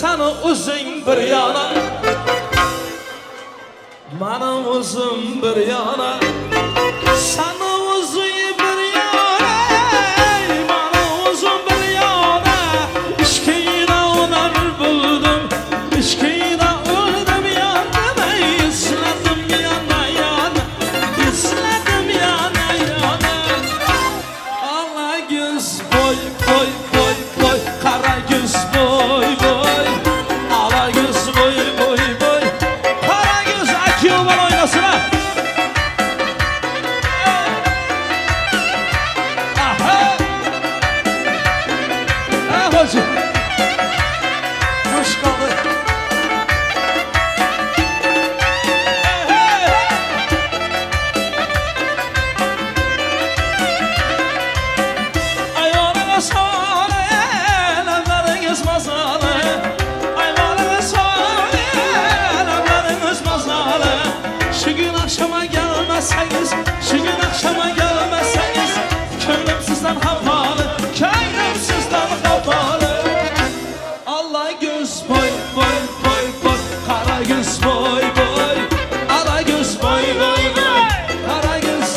Sana uzun bir yana, bana uzun bir yana. Sana uzun bir yana, bana uzun bir yana. İşkine ömer buldum, işkine öldüm yandım. İzledim yana yana, izledim yana yana. Ala göz boy boy boy boy, kara göz boy boy. Ala göz boy boy boy, kara göz akıyorlar oynasın ha. Aha. Ha hoca. Hoş geldin. Ayağına sağlı, elleriniz mazalı. Ayağına sağlı, elleriniz mazalı. Şu gün akşama gelmezseniz, şu gün akşama gelmezseniz, könlüm sizden havalı, könlüm sizden havalı. Allah göz boy boy boy boy, kara göz boy boy. Ala göz boy boy boy, kara göz.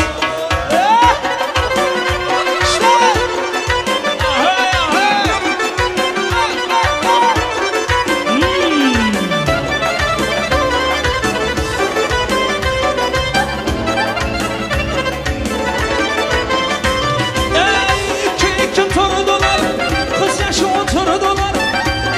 İşte. Ahey, ahey. İki kim tanıdılar, kız yaşı oturdular.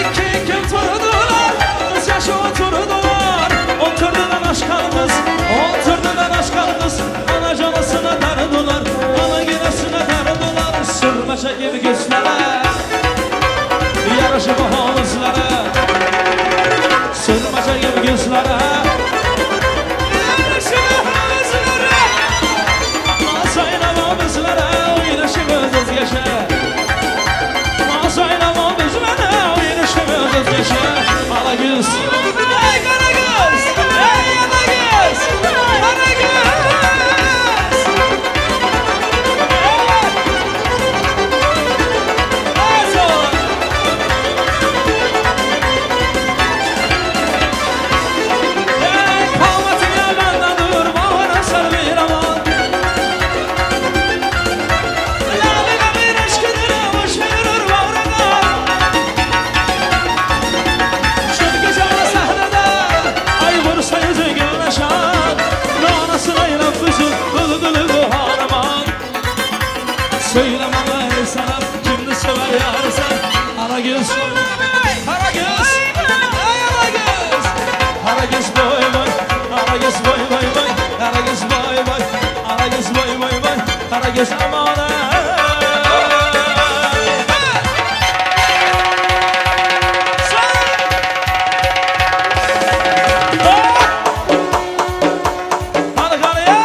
İki kim tanıdılar, kız yaşı oturdular. Oturdular aşkımız, oturdular aşkımız. Ana canasına darıdılar, ana giresine darıdılar. Sürmeçe gibi gözlere, yarışı bu havuzlara. Sürmeçe gibi gözlere, yarışı bu havuzlara. Masaynama bizlere, oynayışımız özgeçe. Masaynama bizlere, oynayışımız özgeçe. Ala göz, ey kara göz, ey ala göz, kara göz. Söylemem ey sana, kimdi sever yar sen. Ala göz, kara göz, ey ala göz. Kara göz boy boy, kara göz boy boy boy. Kara göz boy boy, kara göz boy boy boy. Kara göz aman ey. Hadi karıya.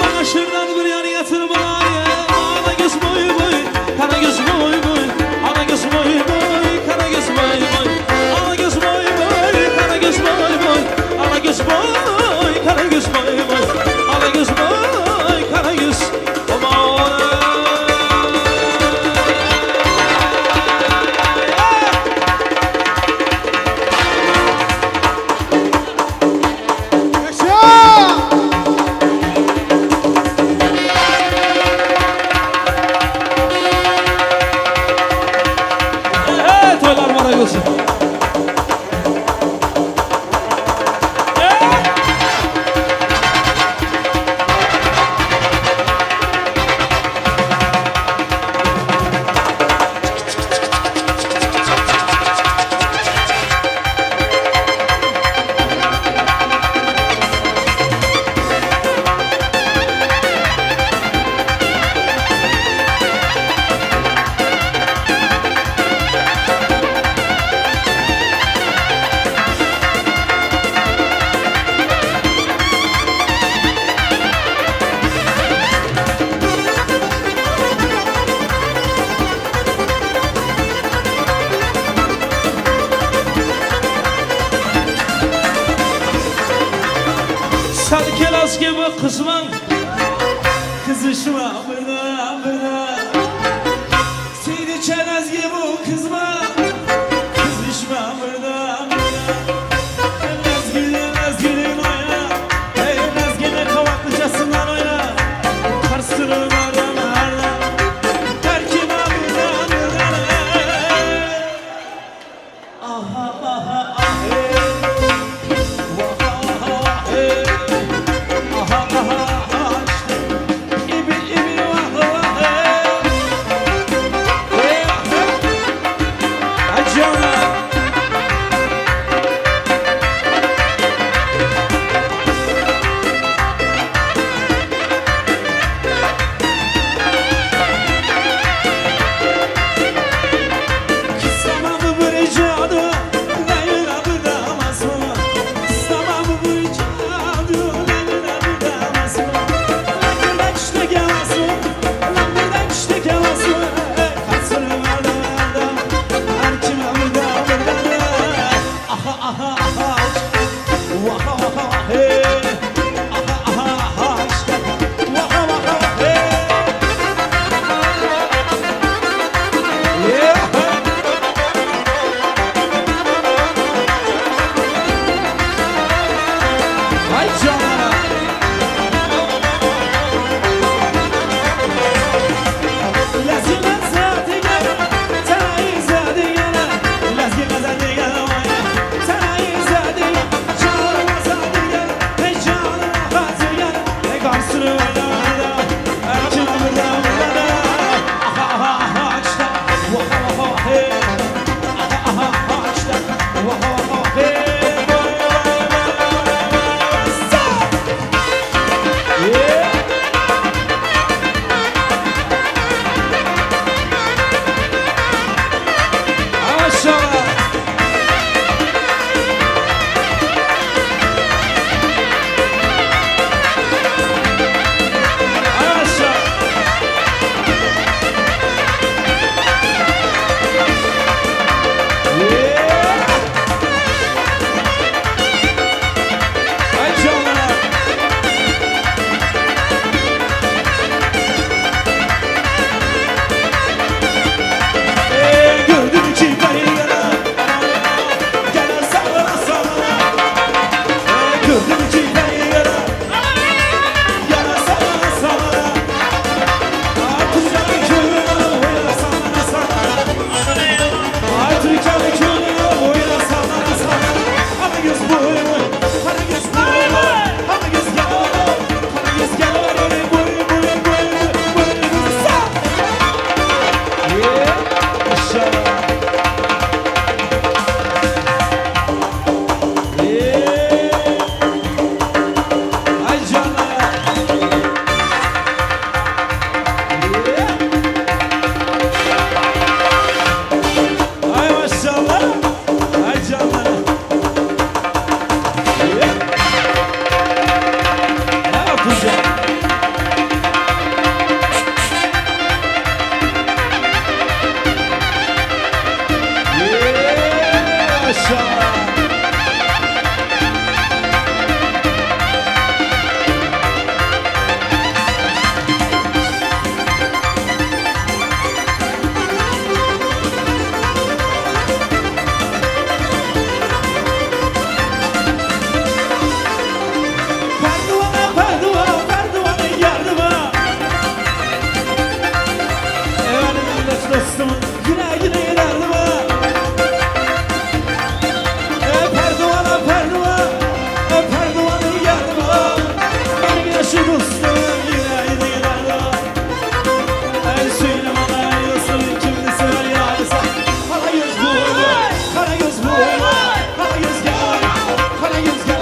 Bana şırdan bir yer getir bana Ana göz boy boy Kara göz boy boy Ana göz boy boy Kara göz boy boy Ana göz boy boy Kara göz boy boy Ana göz boy Kara göz boy boy Ana göz boy Kara göz Sen kelas gibi kızman Kızışma burada burada Seni çerez gibi kızma Kızışma burada burada Nezgülün oyna Hey nezgüle kavaklıcasından oyna Karsırın aradan aradan Terkime buradan buradan Aha aha ah hey dostum yüreğini yılarlar. Ey söyle bana ey dostum kimini sever yarısa. Kara göz bu oyman, kara göz bu oyman, kara göz gel, kara göz gel.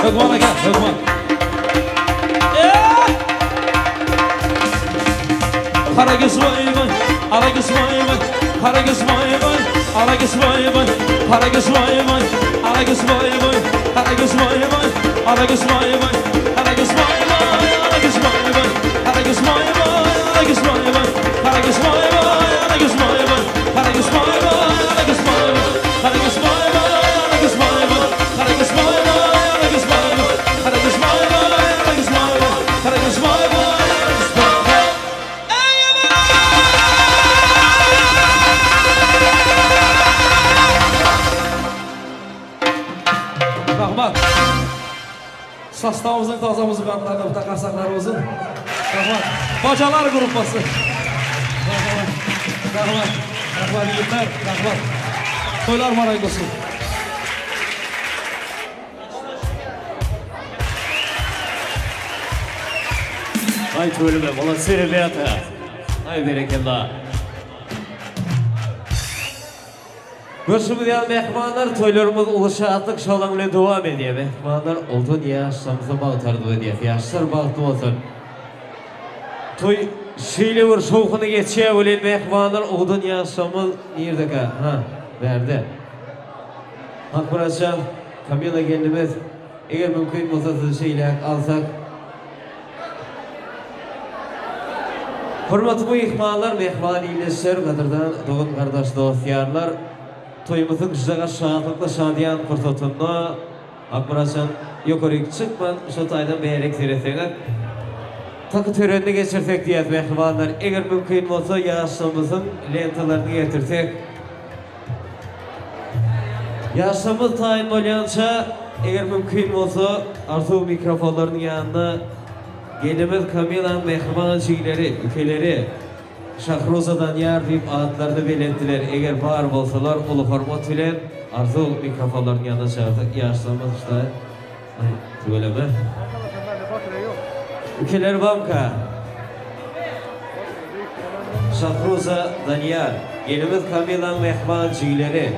Hökman aka, hökman. Kara göz vayman, ara göz vayman, kara göz vayman, ara göz vayman, kara göz vayman, ara göz vayman, kara göz vayman, ara göz vayman, kara göz vayman, ara göz vayman, kara göz vayman, ara göz vayman, kara göz vayman, ara göz vayman, kara göz vayman, ara göz vayman, kara göz vayman, ara göz vayman, kara göz vayman. Rahmat. Sastavımızın taza muzikanlarını takarsaklarimizin. Rahmat. Bacalar gruppası. Rahmat. Rahmat yigitlar. Rahmat. To'ylar marang bo'lsin. Ay to'ylima, молодцы, ребята. Ay berekallah. Görüşümüzden mehmanlar toylarımız uluşatlık şolanla devam ediyor. Mehmanlar oldu diye yaşlarımıza bağıtardı diye. Yaşlar bağıtlı olsun. Toy şeyle bir şovkunu geçiyor öyle mehmanlar oldu diye yaşlarımız neredeki? Ha, verdi. Hakbaraşan, Kamila geldiğimiz eğer mümkün olsa siz şeyle alsak. Hürmetli mehmanlar, mehman iyileşler, kadırdan doğum kardeş dostlarlar. Toyumuzun güzel şahatlıkla şadiyan kurtulduğunu Akmaraşan yukarı çıkman şu taydan beğerek seyretseler takı törenini geçirsek diye mehmanlar eğer mümkün olsa yaşamımızın lentalarını getirsek yaşamımız tayin olyanca eğer mümkün olsa arzu mikrofonlarının yanında gelimiz Kamila'nın mehmancıları, ülkeleri Şahroza'dan yer deyip adlarını belirttiler. Eğer var bolsalar, ulu hormat bilen arzu mikrofonların yanına çağırdık. Yaşlanmaz işte. Böyle mi? Ülkeler banka. Şahroza Danyar. Gelimiz Kamila'nın mehmancıları.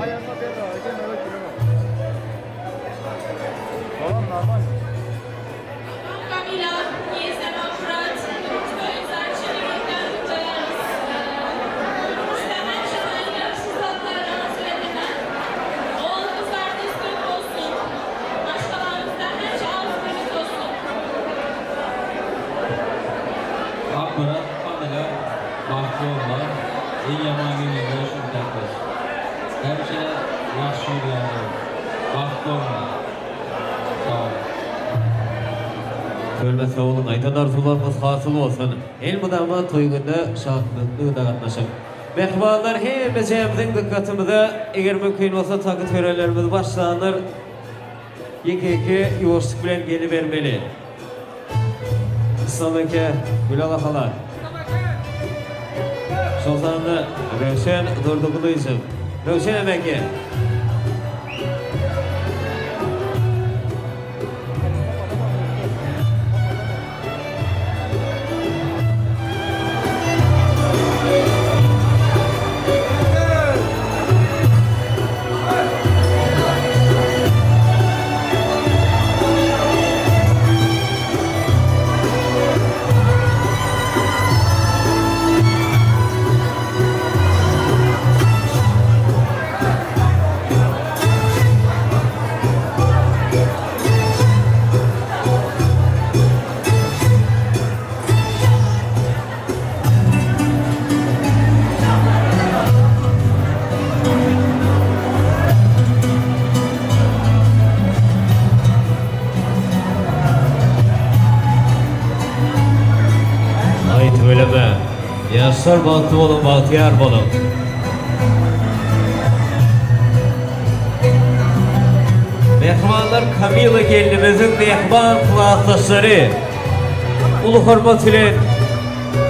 Ölmese olun, aydan arzularımız hasıl olsun. El mudama toyunda şahitliğinde katlaşın. Mehmanlar hemimizin dikkatimize eğer mümkün olsa takı törenlerimiz başlanır. Yeke yoğuşluk bilen geli vermeli. İslam'daki Gülal Akalar. Sultanlı Rövşen Durdukulu'yum. Rövşen Emeki. Yaşlar bahtı olun, bahtiyar olun. Mehmanlar Kamila gelinimizin mehman kulaktaşları. ulu hurmat ile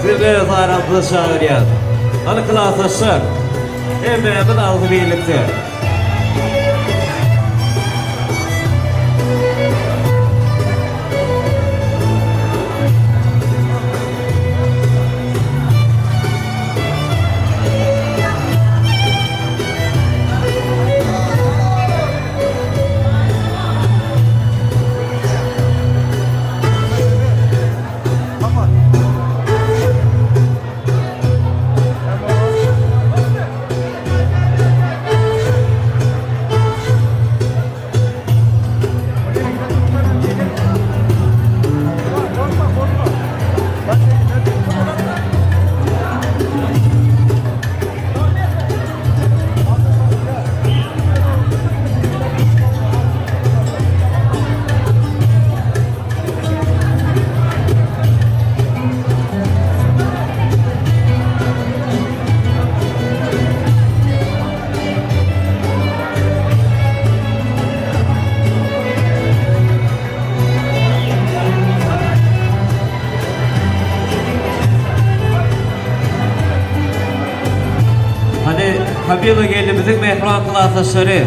zirve zarablı şairiyat. Anı klaslaşlar. Emre'min aldı birlikte. Kabila gelimizin mehran klaslaşları.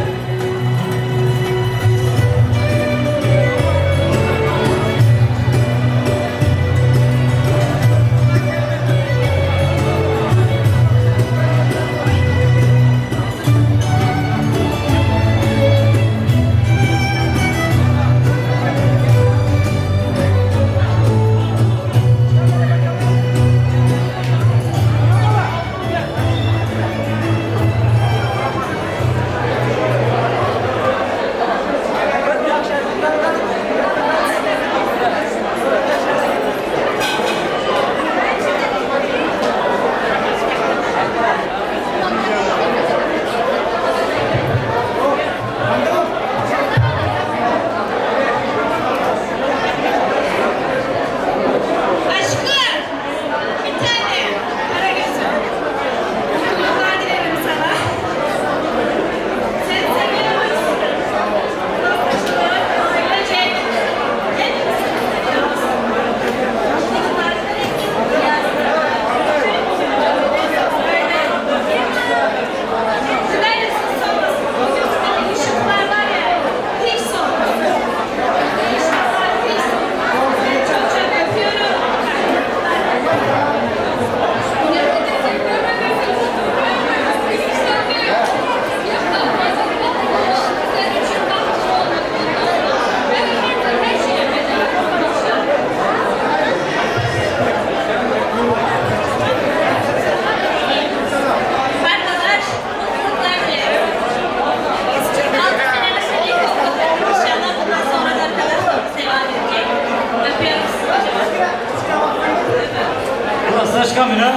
Kamera,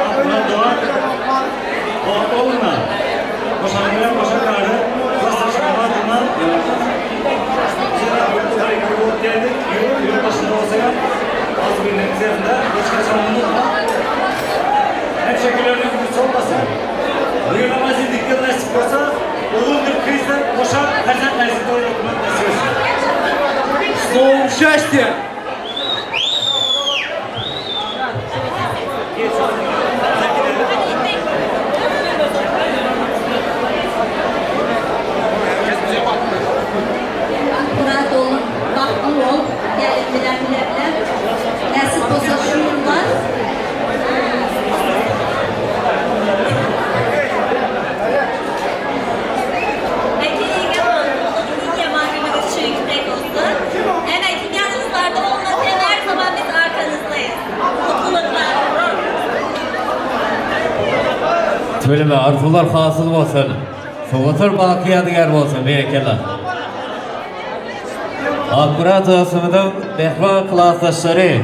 Akpınar Doğan, Oğul'una, Koşanlılar Koşanlar'ı, Koşanlılar Adına, Yurt geldik, yurt başında olsa ya, az bir netlerinde, Koşanlılar hep şekillerinin güçlü olmasa, bugün namazı dikkat nasip olsa, uzun bir krizden koşan, perzent nasip oynatmak nasip olsun. Словом счастья! Murat olun, vakti ol, gelin bilen. Nasip olsa şuur var. Peki iyi yamanımız şu yüksek olsun. Evet, yanınızlarda olmasın her zaman biz arkanızdayız. Mutluluklar. Söyleme arzular hasıl olsun. Soğutur bakiyatgar olsun berekeler. Akburat Asım'ın mehran klaslaşları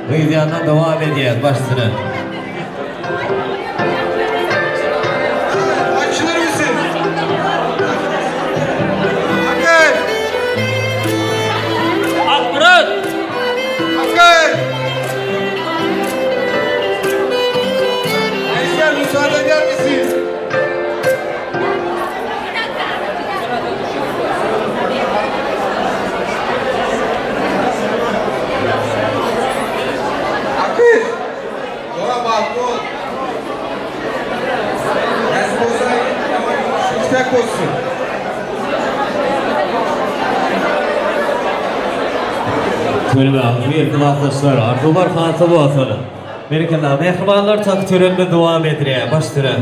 Hıyziyan'dan devam ediyor başsına. Açılır mısın? Hakkı! Akburat! Hakkı! Aysel müsaade eder misin? bölümümüz bir arkadaşlar Arzular Kanatı bu atanı. Amerika'da mehribanlar tak törenine devam edire. Baş tören.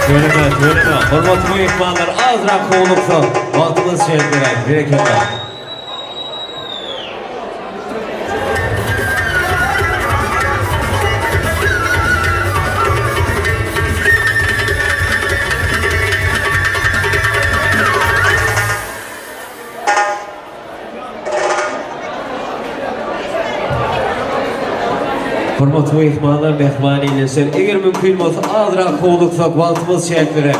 Söyleme. Hürmetli mehmanlar, azra kovuluksa vaktimiz şeriflerek, bereketler. Hürmetli mehmanlar, mehmaniyle eğer mümkün olsa azra kovuluksa vaktimiz şeriflerek.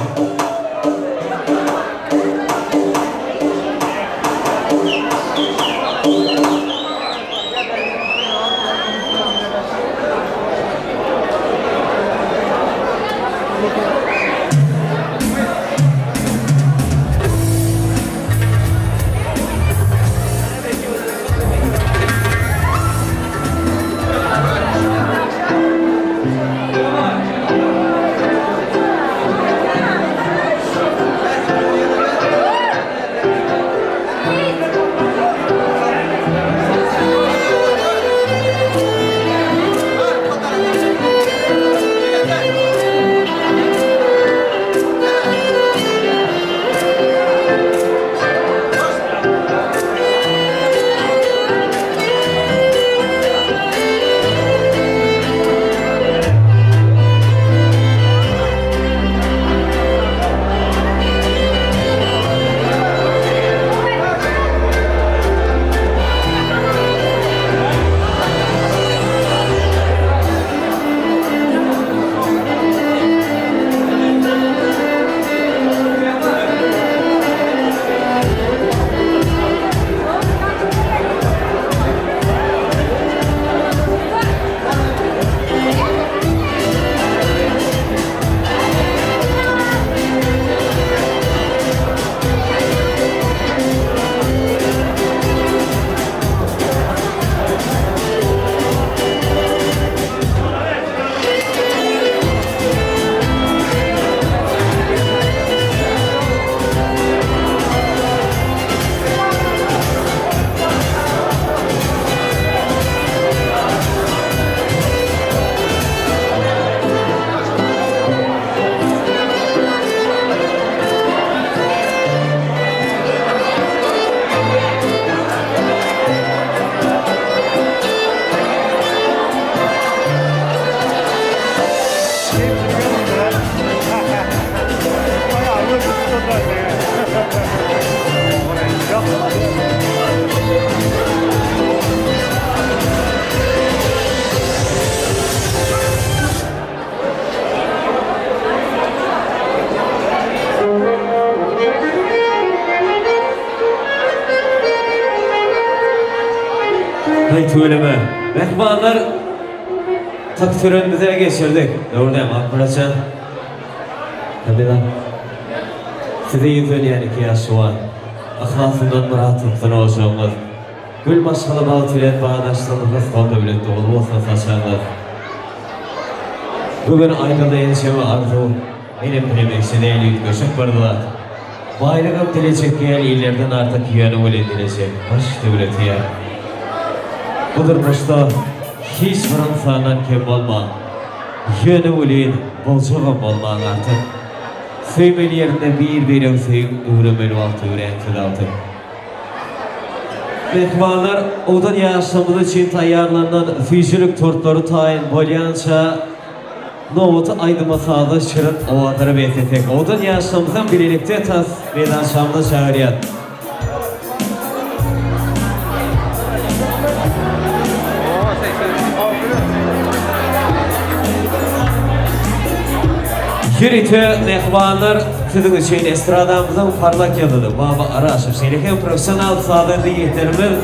Hay söyleme. Mehmanlar takdirimize geçirdik. Doğrudayım Akbaracan. Tabii lan. Size yüzün yani ki yaşuan. Ahlasından muratlıktan olacağımız. Gül maşkalı baltület bağdaşlarımız son devlette olmazsa saçarlar. Bugün aykırda yenişemi arzu. Benim bilemek değil göçük vardılar. Bayrağım dilecek gel illerden artık yönü öyle dilecek. Baş devleti yer. Budur boşta hiç Fransa'dan kim olma. Yönü uleyin bolçağım olman artık. Söymeli yerinde bir sevim öğrenmeli vakti öğrenci altı. Mehmanlar odan yaşamını için tayarlanan füzülük tortları tayin bolyança Novutu aydıma sağda şırın ovaları betetek. Odan yaşamızdan birlikte tas meydan şamda çağırıyat. Yürütü mehmanlar sizin için estradamızın parlak yadıdı. Baba Araşıp Seyliken profesyonel sağlarını yeterimiz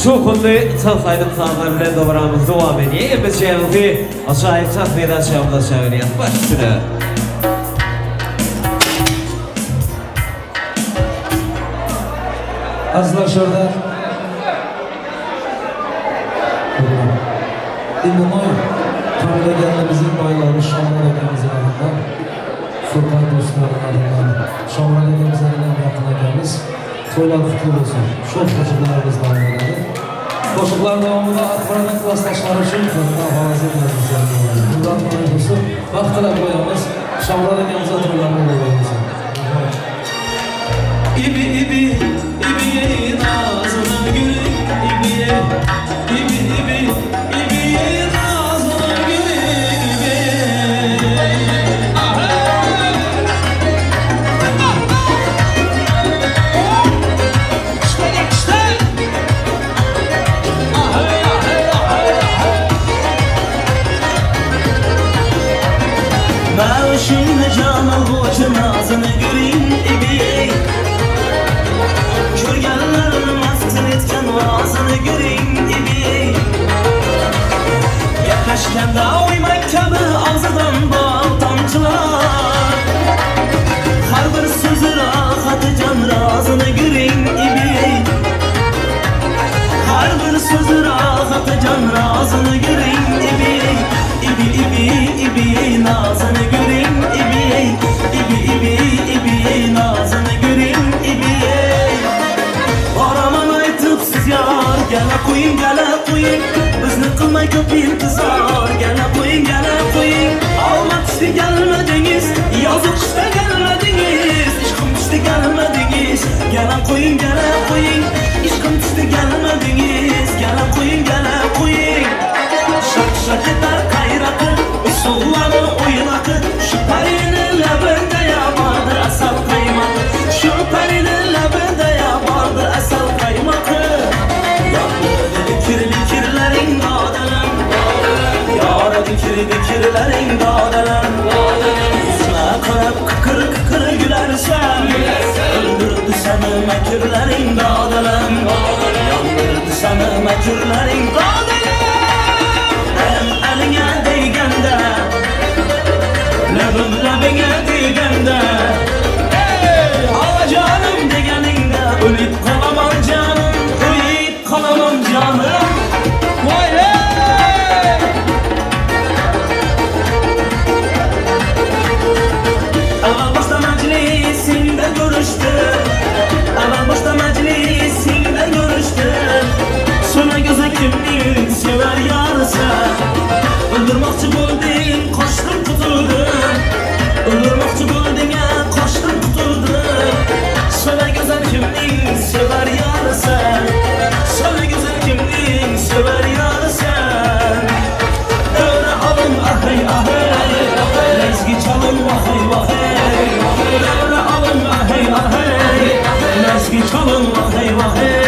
şu konuda sansaydım sağlarıyla doğramız devam ediyor. Biz şeyimizi aşağıya çat meydan şamda çağırıyat. Baş üstüne. Azlar şurada. İmamay, kabul edenlerimizin baylarını Şamlar Ekemizin adından, Furkan dostlarının adından, Şamlar Ekemizin adından yakın ekemiz, toylar kutlu olsun. Çok çocuklarımız baylarları. Çocuklar devamında Akbaran'ın klastaşları için fırına havazı edilmemiz. Buradan konuşusu, vaktiler koyamız, Şamlar edemiz hatırlarını bulduğumuzu. İbi ibi ibi nazına gülüm ibi ibi ibi ibi nazına gülüm ibi. Mavşinle canım hoca nazını göreyim ibi. Körgenlerin maskın etken vazını göreyim ibi. Yaklaşkanda uymak kabi ağzıdan bal tamçılar. Her bir sözü rahatı can razını göreyim ibi. Her bir sözü rahatı can razını göreyim ibi. İbi ibi ibi nazını göreyim ibi. İbi ibi ibi nazını göreyim ibi. Araman aytıp siz yar gele koyun bizni kılmay köp intizar gele koyun almak işte gelmediniz yazık işte gelmediniz işkım işte gelmediniz gele koyun işkım işte gelmediniz gele koyun şak şak eder kayrakı usulları oynakı şu perinin lebinde yapardı asal kaymakı şu perinin lebinde yapardı asal kaymakı dikirlerin dadelem yara dikirlerin dadelem yüzüne karab kıkır gülersen öldürdü seni mekirlerin dadelem yandırdı seni mekirlerin dadelem eline değgende lebine değgende alacağım degeninde ölüp kalamam canım ölüp kalamam canım. Vay hey! Ama başta meclisinde görüştüm. Ama başta meclisinde görüştüm. Sonra göze kimliğin sever yarısı. Öldürmekçi buldun koştum tutuldum. Öldürmekçi buldun ya koştum tutuldum. Sonra göze kimliğin sever yarısı. Sonra göze kimliğin sever yarısı. Öyle alın ahay ahay. Lezgi çalın vahay vahay. Öyle alın ahay ahay. Lezgi çalın vahay vahay.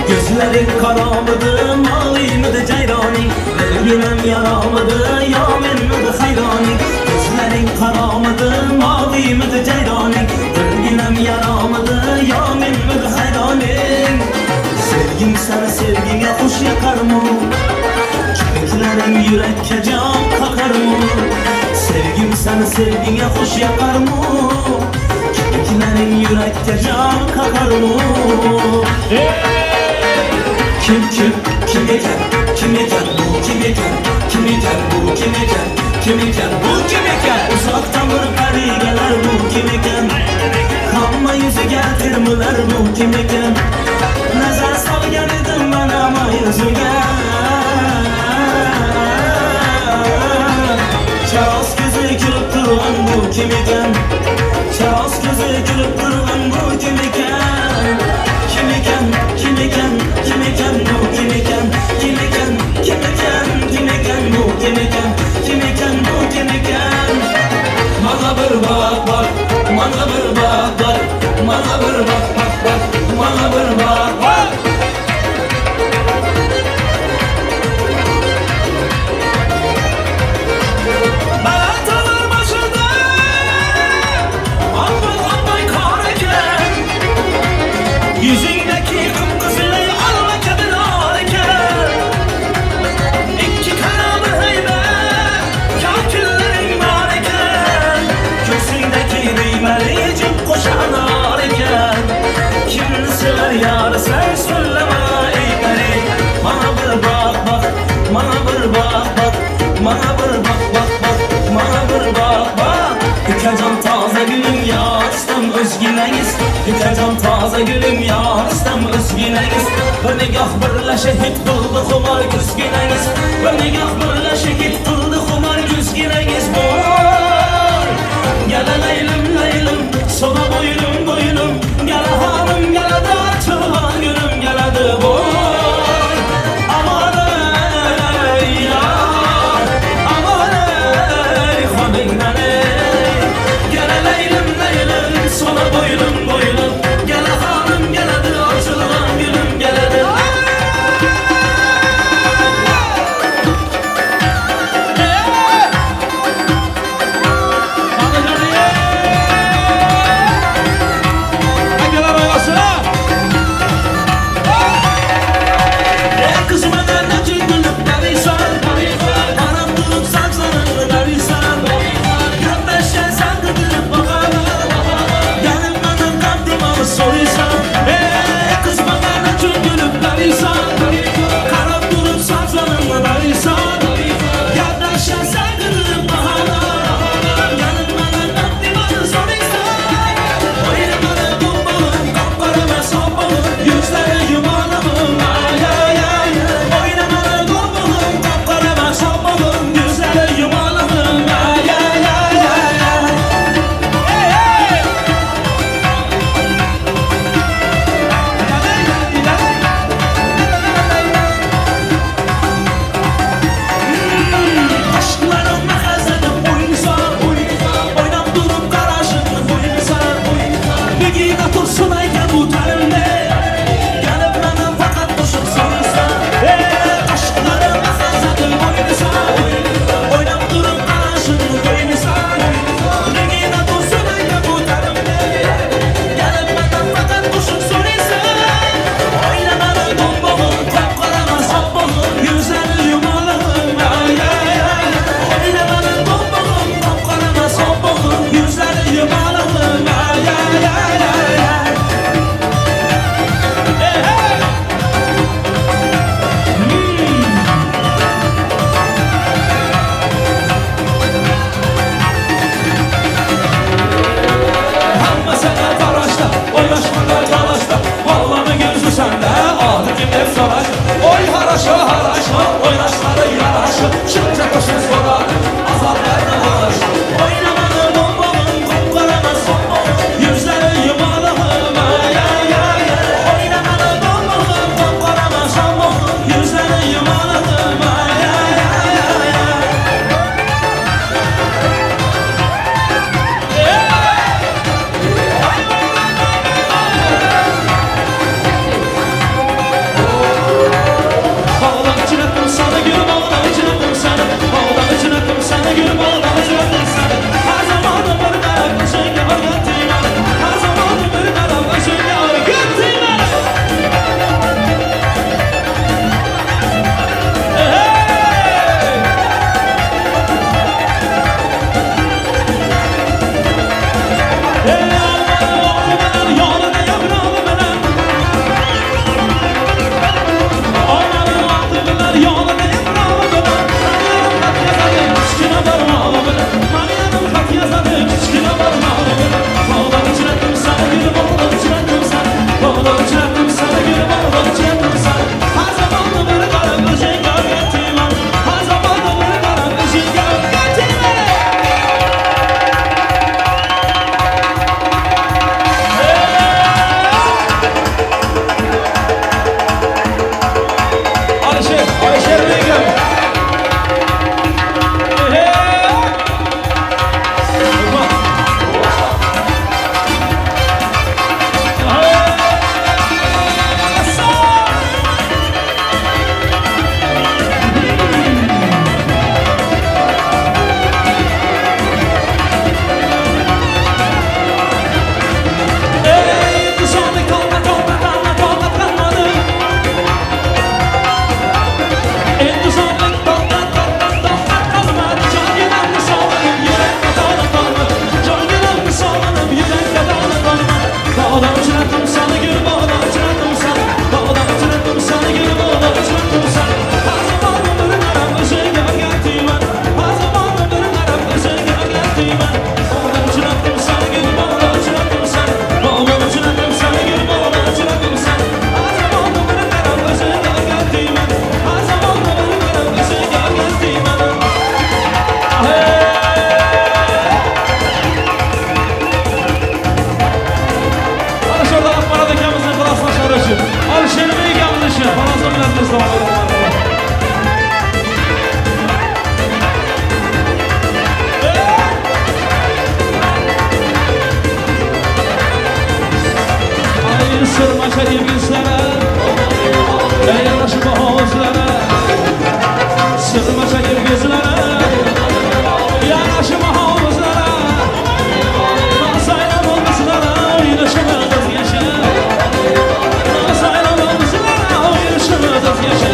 Gözlerin karamadı, malıydı ceyrani. Gülüm yaramadı, yamenmedi hayrani. Gözlerin karamadı, malıydı ceyrani. Gülüm yaramadı, yamenmedi hayrani. Sevgim sana sevgine hoş yakar mı? Köpeklerin yürekke can kakar mı? Sevgim sana sevgine hoş yakar mı? Köpeklerin yürekke can kakar mı? Kim iken uzaktan bir peri gelir bu kim iken kanma yüzü getirmiler bu kim iken nazar salgan edim ben ama yüzüge çağız gözü gülüp duran bu kim iken çağız gözü gülüp duran bu kim iken kim iken bu kim iken bu kim iken bu kim iken bana bir bak bana bir bak bana bir bak bana bir bak Balatalar başında abbay kar eken yüzündeki kıpkızılı alma kadar eken İki kanabı heybet kaküllerin var eken göğsündeki düğmeli cip koşanlar eken kim sever yar sen söyleme ey peri bana bir bak bana bir bak bana bir bak bana bir bak Yıkacan taze gülüm yar istem özgüneyiz Yıkacan taze gülüm yar istem özgüneyiz Bir nigah birle birləşə hit qıldı xumar güzginəniz Və nigah birləşə hit qıldı xumar güzginəniz Boy, gələ leylim leylim, sona boylum boylum Gələ hanım gələ də açılan gülüm gələ də boy Aman ey yar, aman ey xanın mənə Gələ leylim leylim, sona boylum boylum Gələ hanım gələ də açılan gülüm gələ də Sırmaşa yürgüzlere Yanaşıp havuzlara Sırmaşa yürgüzlere Yanaşıp havuzlara Nasayla olmuşlara Yürüşümüz yaşa Nasayla olmuşlara Yürüşümüz yaşa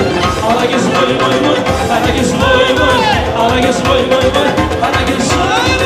Ala gez boy boy boy Ala gez boy boy Ala gez boy boy boy Ala gez boy boy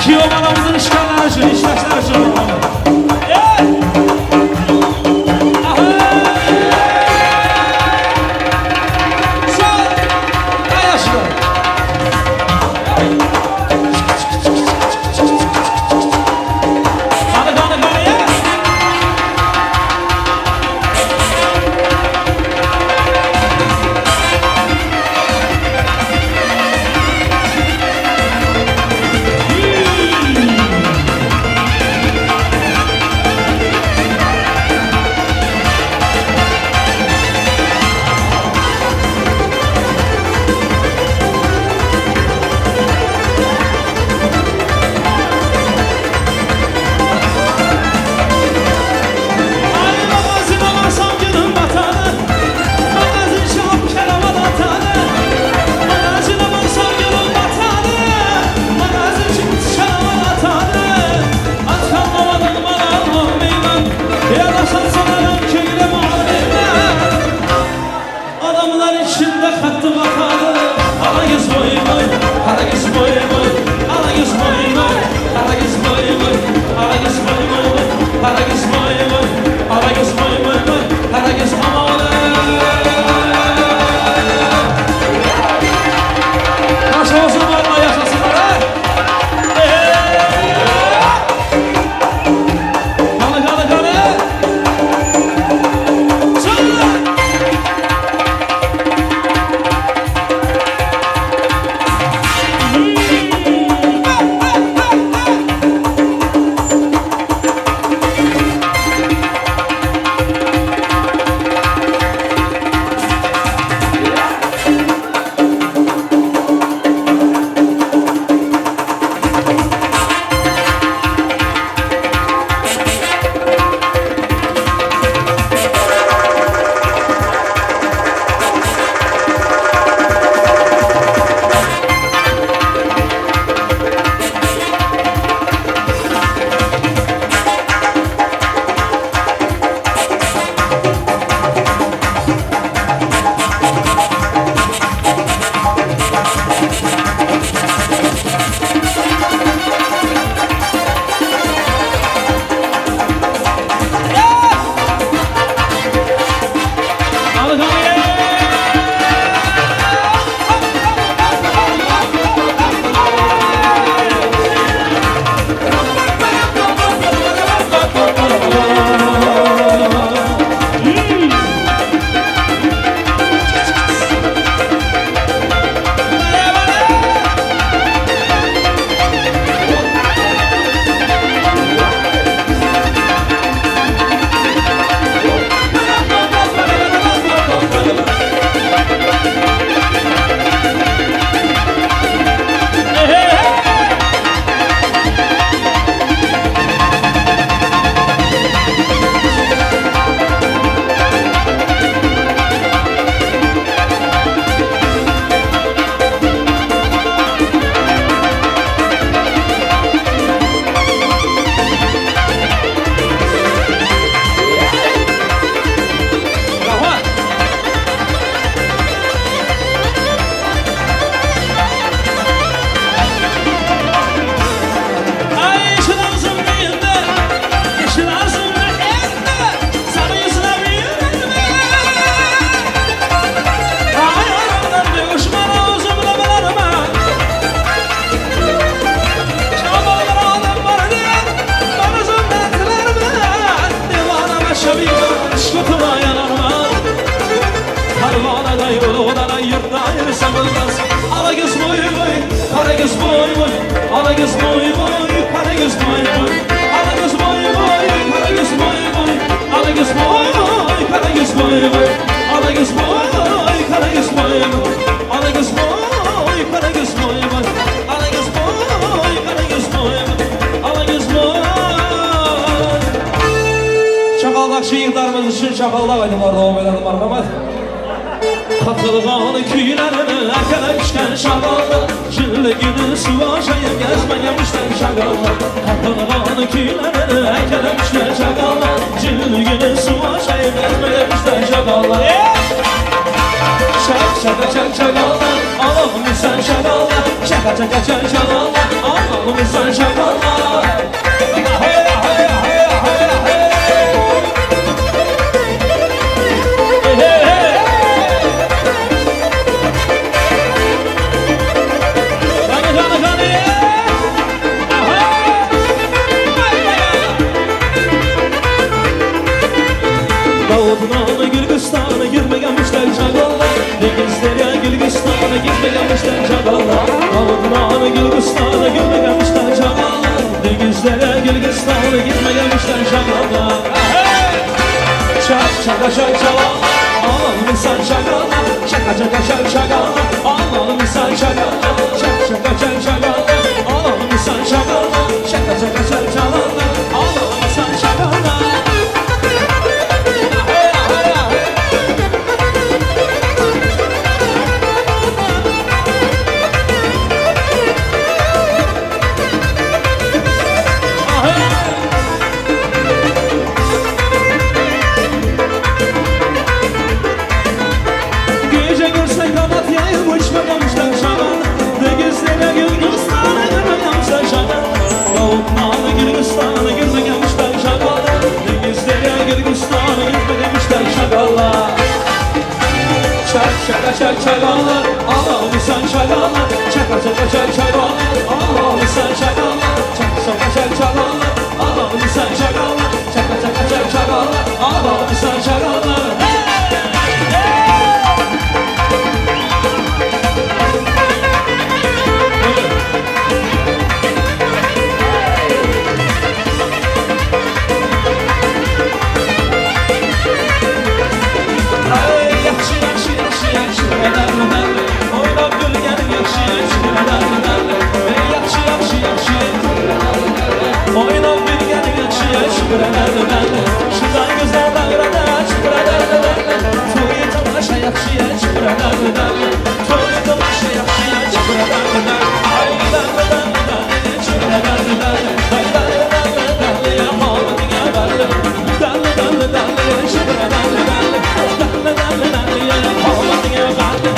Kiyomalarımızın işgalleri için, iştaşları için. yoluna yurtda yürüsem olmaz. Ala göz boy boy, kara göz boy boy, ala göz boy boy, kara göz boy boy, ala göz boy boy, kara göz boy boy, ala göz boy boy, kara göz boy boy, ala göz boy boy, kara göz boy boy, ala göz boy, kara göz boy boy, ala göz boy, kara göz boy boy, ala göz boy. Şakaldak şiirlerimiz için şakaldak aydılar da o belanı markamat. Katılgan küylerini erkelemişken şakalda, Jülgünü suva şayıp gezmemişten şakalda. Katılgan küylerini erkelemişken şakalda, Jülgünü suva şayıp gezmemişten şakalda. Şak şaka şak şakalda, Allah'ım sen şakalda. Şaka şaka şak şakalda, Allah'ım sen şakalda. Hey hey hey hey hey. Davud'un Gürgistan'a girmemişler şakallar. Denizlere Gürgistan'a girmemişler şakallar. Davud'un Gürgistan'a girmemişler şakallar. Denizlere Gürgistan'a girmemişler şakallar. Şak şaka şak şakallar, Allah'ım sen şakallar. Şaka şaka şak şakallar, Allah'ım sen şakallar. Şak şaka şak şakallar, Allah'ım sen şakallar. Şaka şaka şak şakallar, Allah'ım sen şakallar. Şaka şaka şakalar, Allah'ım sen şakalar. Şaka şaka şaka şakalar, Allah'ım sen şakalar. Şaka şaka şaka şakalar, Allah'ım sen şakalar. Şaka şaka şaka şakalar, Allah'ım sen şakalar. Oynab bir gəlin yaxşıya şükür edərdilər. Şıdan gözlər dağrada şükür edərdilər. Toyu tamaşa yaxşıya şükür edərdilər. Toyu tamaşa yaxşıya şükür edərdilər. Ay dağrada şükür edərdilər. Ay dağrada yamanı dinə bərli. Dağrada şükür edərdilər. Dağrada yamanı dinə bərli.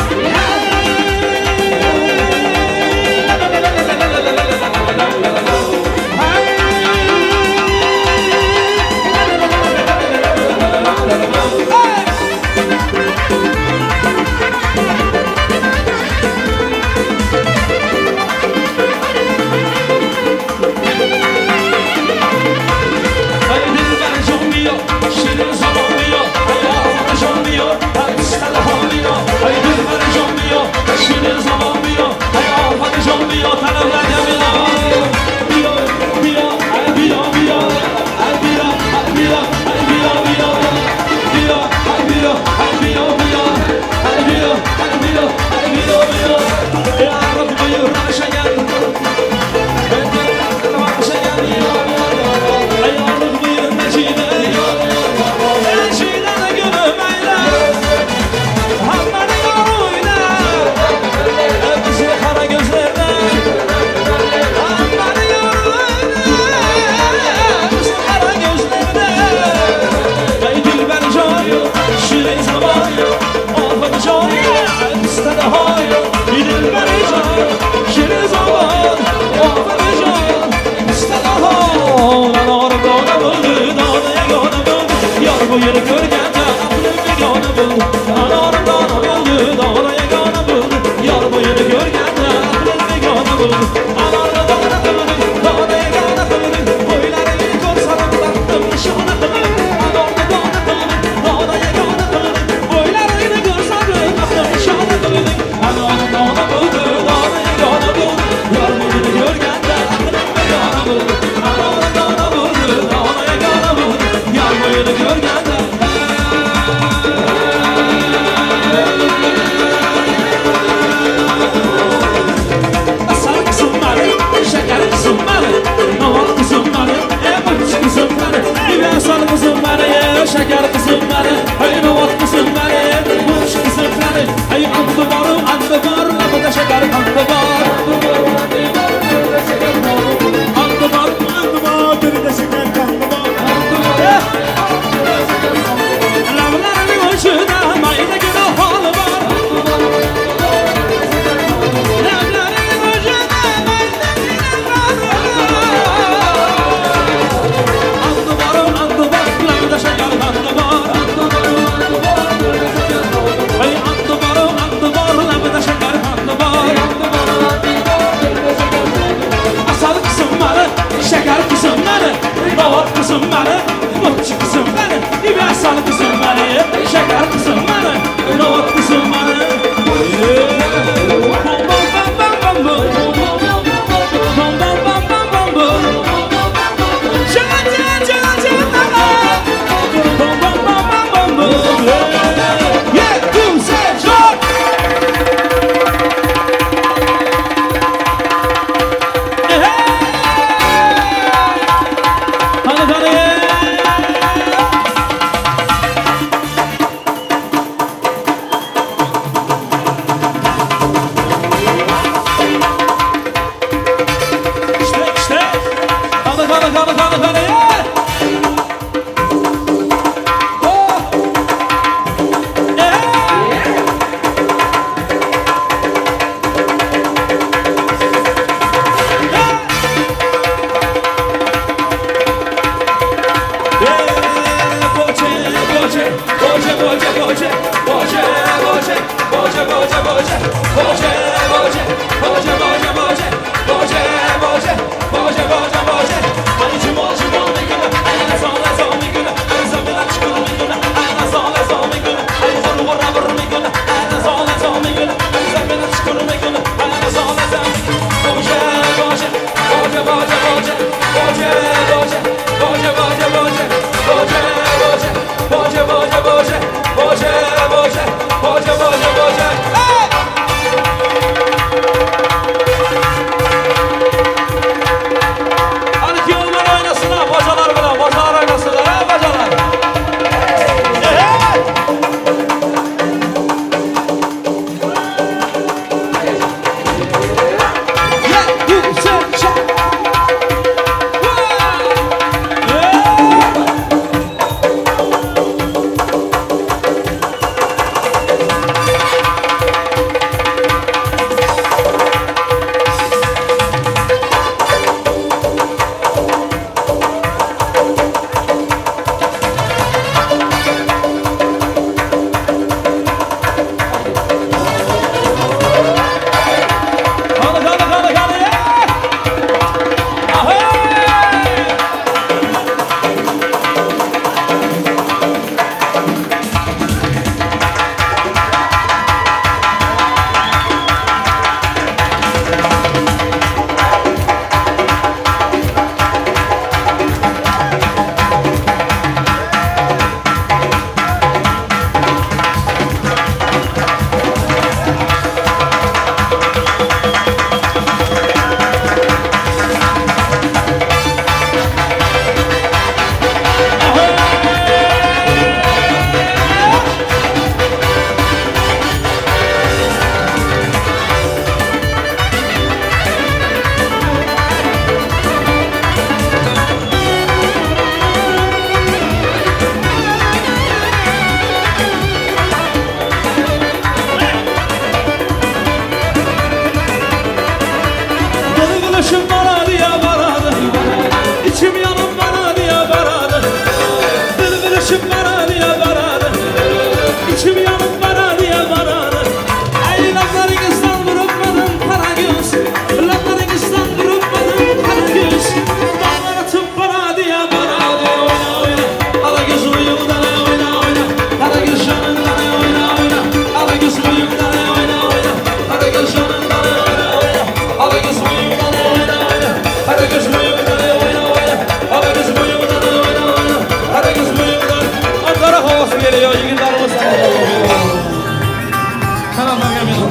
Lablarınızdan vurulmadım Karagöz, lablarınızdan vurulmadım Karagöz. Dağlar atıp bana diye oyna oyna. Karagöz boyundan oyna oyna. Karagöz canından oyna oyna. Karagöz boyundan oyna oyna. Karagöz canından oyna oyna. Karagöz boyundan oyna oyna. Karagöz boyundan oyna oyna. Karagöz boyundan oyna oyna. Karagöz boyundan. Ankara havası geliyor yiğitlerimiz. Kanaldan gelmeyin.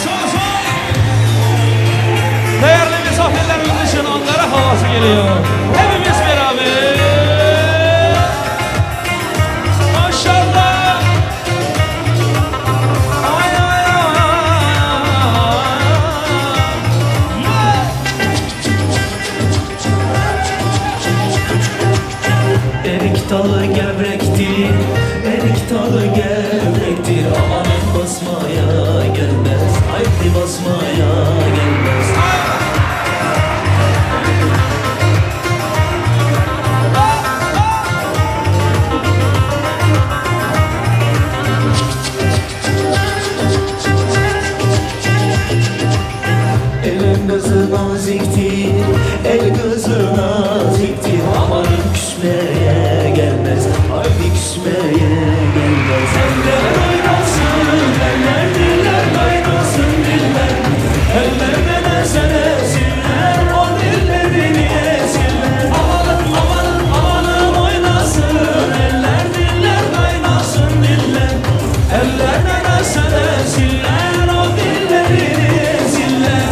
Sağ sol. Değerli misafirlerimiz için Ankara havası geliyor. Hepimiz beraber. Maşallah. Ay ay ay. Erik dalı gevrektir, erik dalı gevrektir. Amanın basmaya gelmez, haydi basmaya gelmez. Elin gözü naziktir, el gözü naziktir. Amanın küsmeye gelmez, haydi küsmeye gelmez. Eller oynasın, eller diller oynasın diller. Ellerden esenesinler, o dillerini esinler. Amanın amanın amanın oynasın, eller diller oynasın diller. Ellerden esenesinler, o dillerini esinler.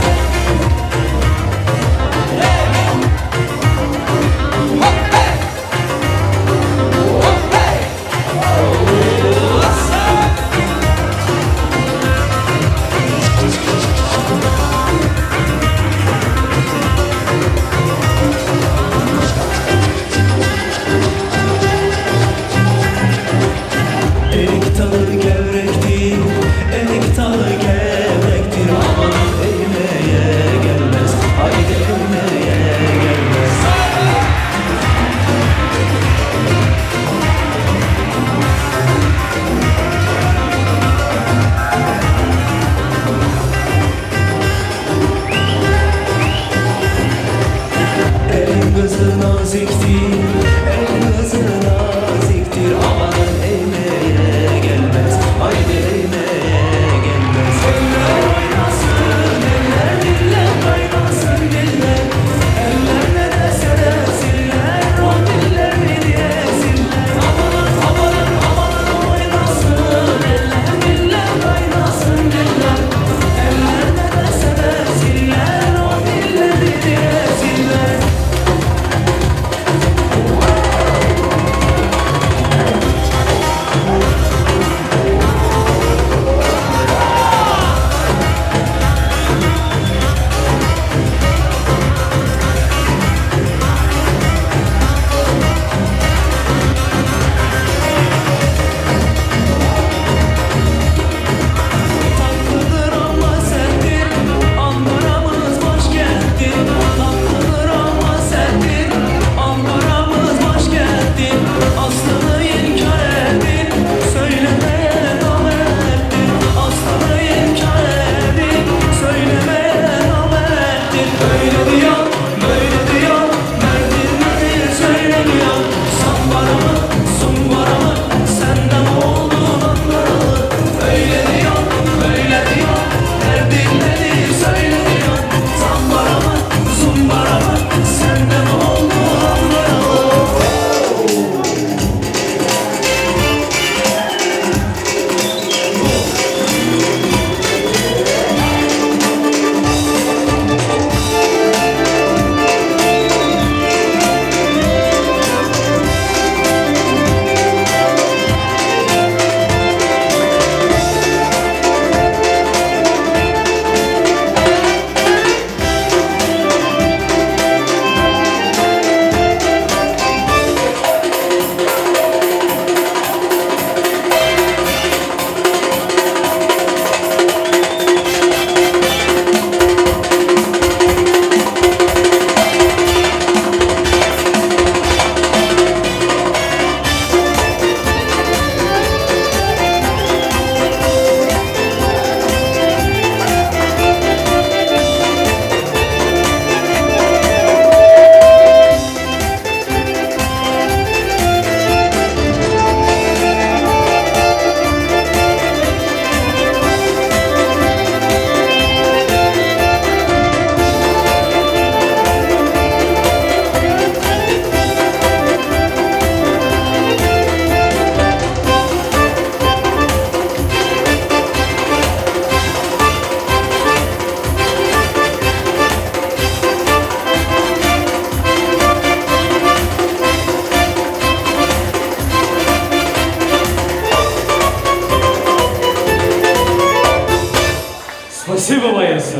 Спасибо bayası.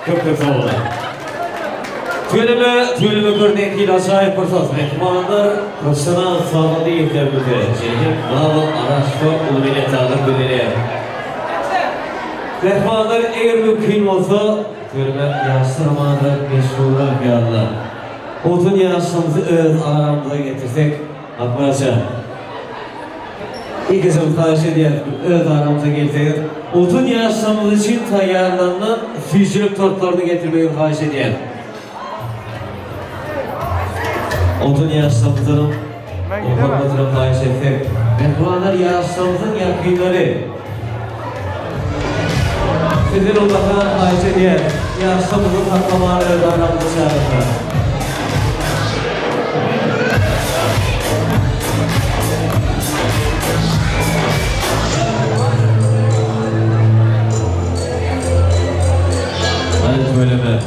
Köp sağ olun. Tüylümü görnek ile aşağıya fırsat mehmanlar profesyonel sağlığı yeterlidir. Şeyhim Bravo Araştırma Ulu Minnettarlık bildirir. Mehmanlar eğer mümkün olsa tüylümü yaştırmadır, meşhurlar geldi. Otun yaşımızı öz aramıza getirsek Akbarca. İkisini karşı diyelim, öz aramıza getirsek. Otun yaşımız için tayarlanan füzülük tortlarını getirmeyi karşı diyelim. Otun yaşamımızın hürmetine paylaş etsek. Mehmanlar yaşamımızın yakınları. Sizin Allah'a paylaş ediyen yaşamımızın hakkamaları aramızda çağırırlar. Hadi söyleme.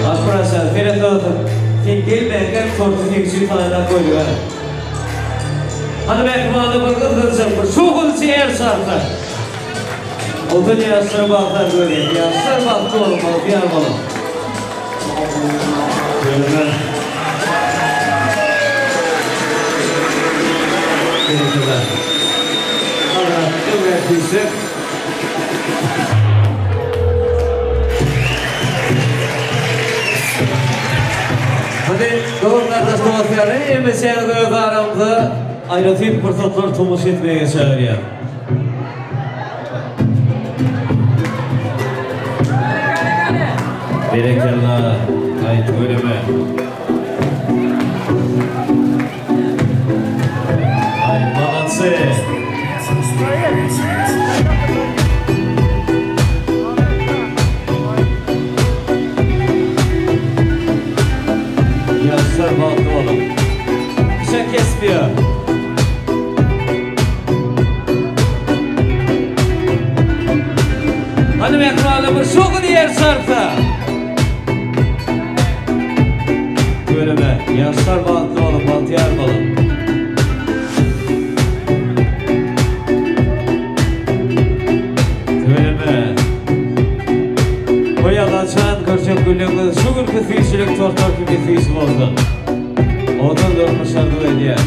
Arkadaşlar, Ferhat Ağat'ın gelmeyen sortu tekçili tanrılar koyuyor. Hani mehmanı bakın kılacaklar, şu kılıcı yer sarkar. O da yaşlar baklar böyle, yaşlar baktı olmalı, bir armalı. Böyle teşekkürler. Allah ömretiyse. Hadi doğrular taşlamasıyla emesiyel göğüz aramızda ayrıtıyıp fırsatları tumuş etmeye geçer ya. Berekallah, kayıt bölümü. Ay malatsı. Yaşlar bağlı oğlum. Bıçak kesmiyor. Hanım ekranımız çok diğer sarfta. Böyle be. Yaşlar bağlı oğlum. Bantiyar balım. Böyle be. Koyalançan kırçak gülüğümüz şugur kısıyışılık tortor gibi kısıyışım oldu. Odan durmuş adı ediyor.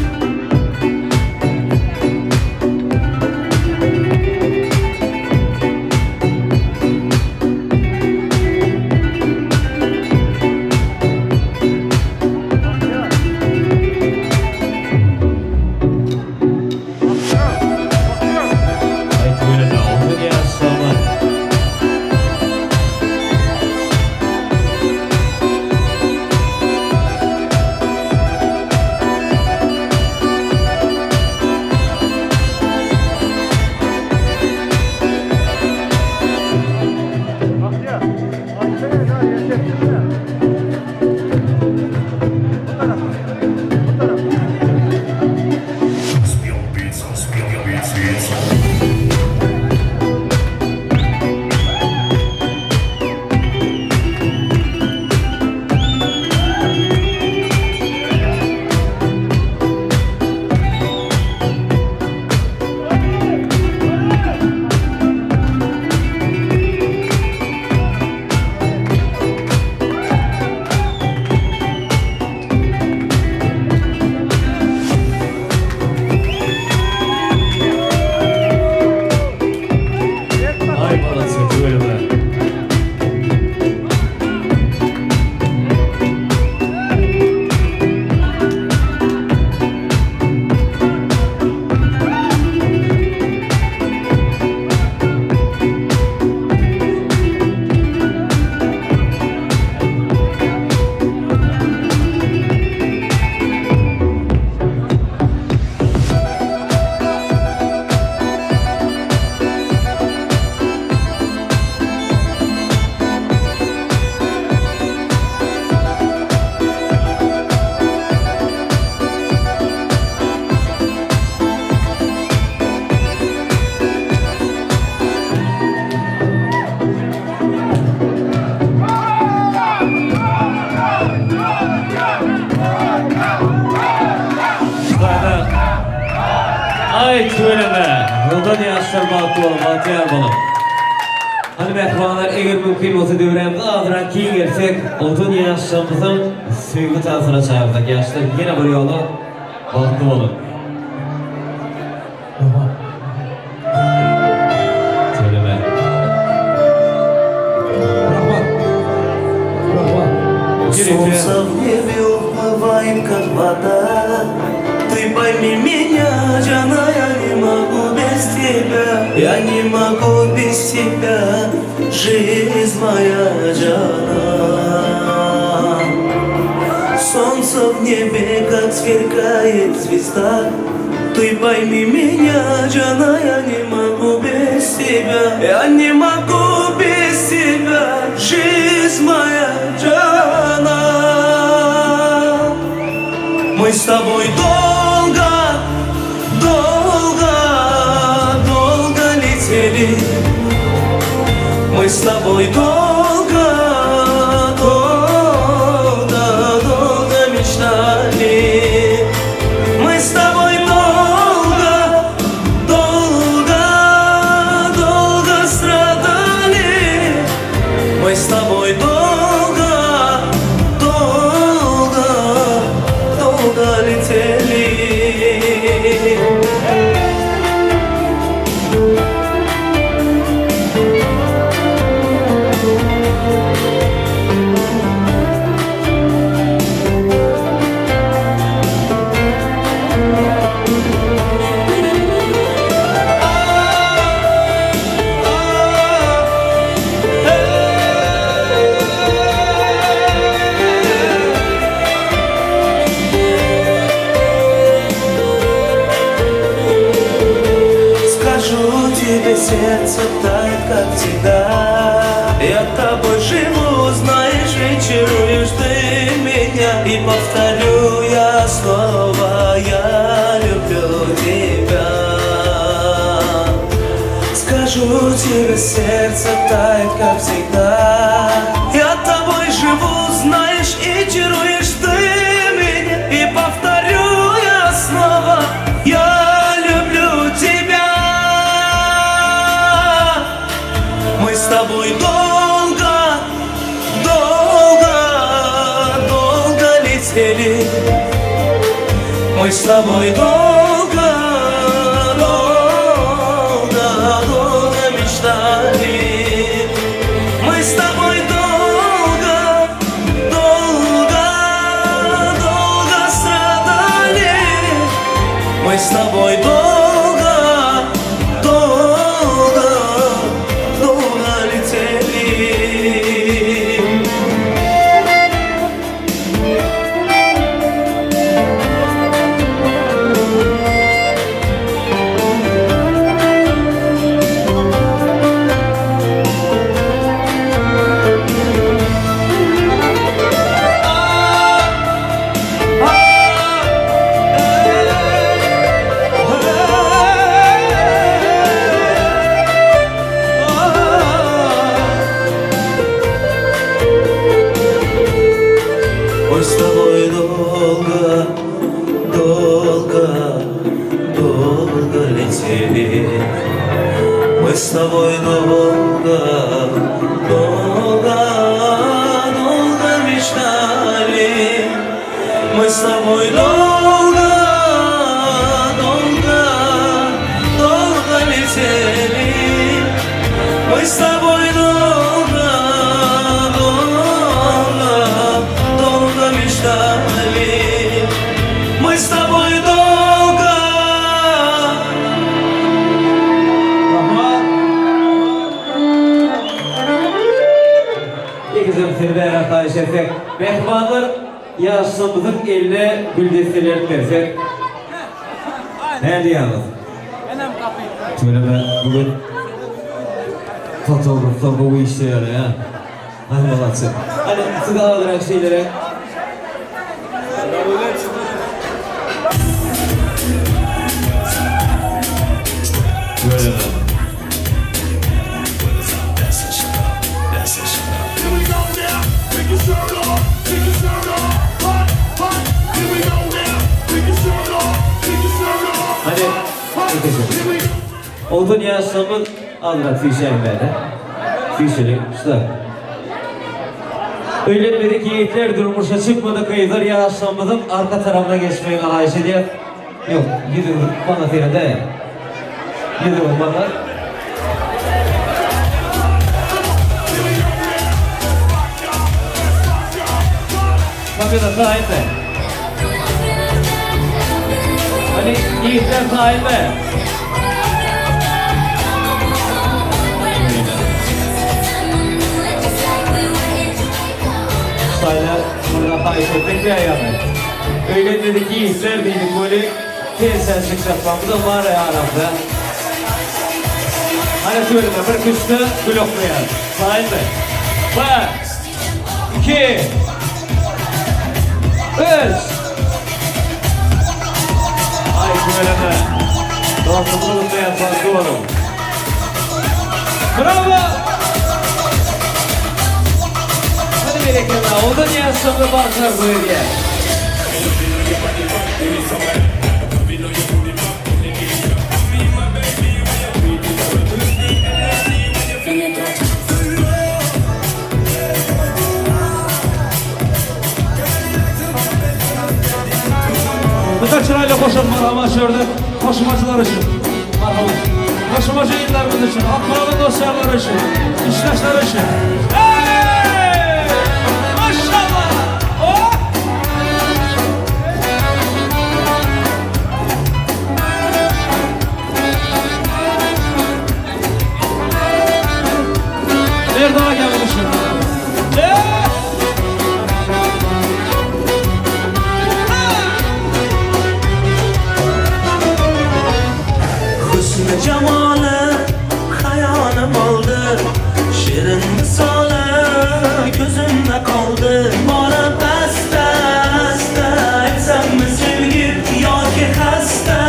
Ay söyleme. Yoldan yaşlar bahtı olun, bahtiyar olun. Hani mehmanlar eğer mümkün olsa devremde azıran keyin gelsek, odun yaşlarımızın sevgi tasına çağırdık. Yaşlar yine bir yolu bahtı olun. Söyleme. Солнце в небе уплываем, как вода. Ты пойми меня, Джана, я не могу без тебя. Я не могу без тебя, жизнь моя, Джана. Солнце в небе, как сверкает звезда. Ты пойми меня, Джана, я не могу без тебя. Я не могу без тебя, жизнь моя, Джана. Мы с тобой долго, долго, долго летели. Мы с тобой долго, долго, долго мечтали. Мы с тобой долго, долго, долго страдали. Мы с тобой долго, долго, долго летели. Скажу тебе, сердце тает, как всегда. Я тобой живу, знаешь, и чаруешь ты меня. И повторю я снова, я люблю тебя. Скажу тебе, сердце тает, как всегда. Я тобой живу, знаешь, и чаруешь ты меня. И повторю я снова, я люблю тебя. Мы с тобой долго, долго, долго летели. Мы с тобой долго, долго, долго мечтали. Мы с тобой долго, долго, долго страдали. Мы с тобой долго, долго, долго летели. Мы с тобой долго, долго, долго летели. Мы с тобой долго, долго, долго мечтали. Мы с тобой долго, долго, долго летели. Мы с тобой долго, долго, долго мечтали. Мы с тобой долго. İkizim Sirver Ataş etsek, mehmanlar yaşlımızın eline güldestelerini versek. Ne diyemez? Şöyle ben bugün fotoğraflar bu işe yarıyor ya. Hadi balatsın. Hadi sıkı alarak şeylere. Böyle ben. Hadi, ikisi. Odun yaşamın adına fişeğimleri. Fişeğim işte. Öğlenmedik yiğitler durmuşa çıkmadı kıyıdır yaşamının arka tarafına geçmeyi alayış ediyor. Yok, gidiyorum bana firede. Gidiyorum bana. Bakın sahibi. Hani yiğitler sahibi. Sayla burada faiz etmek bir ayağını. Öyle dedik yiğitler dedik böyle tesenslik yapmamız da var ya aramda. Hani söyleme bir kışta bloklayalım. Sahibi. 1, 2, 3. Ay söyleme. Dostumuzun da yapmak doğru. Bravo. Hadi gerekli daha. O da niye sonra baklar böyle. Bütün çırayla koşulmalar şurada. Koşmacılar için. Marhaba. Koşmacı yiğitlerimiz için. Akmalı dosyalar için. İştaşlar için. Hey! Maşallah! Oh! Bir daha gelmişim. Hüsnü cemalı hayalim oldu, şirin misali gözümde kaldı. Bana beste etsem mi sevgi yoki hasta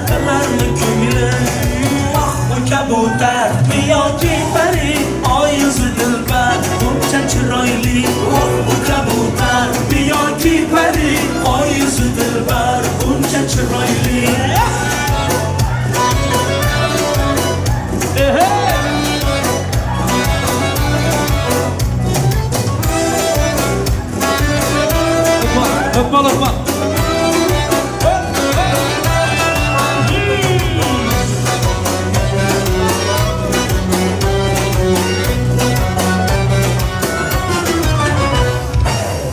kılar mı ko'nglim? Ah bu kabutar mi yoki pari oy yuzi dilbar buncha chiroyli. Ah bu kabutar mi yoki pari oy yuzi dilbar buncha chiroyli. Öpme öpme.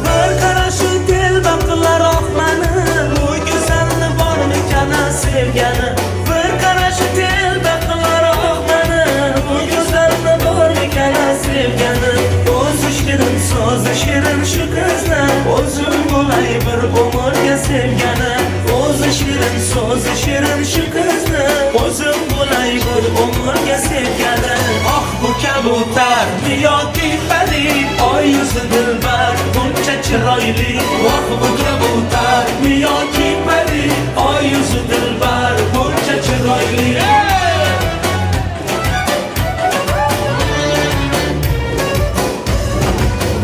Bir qarashing telbaqlar oh meni, bu go'zalni bormikan sevgani. Bir qarashing telbaqlar oh meni, bu go'zalni bormikan sevgani. O'zi shirin so'zi shirin shu qizni, o'zim bo'lay bir umrga sevgani. O'zi shirin so'zi shirin shu qizni, o'zim bo'lay bir umrga sevgani. Ah bu kabutar yoki pari oy yuzi dilbar buncha chiroyli. Ah bu kabutar yoki pari oy yuzi dilbar buncha chiroyli.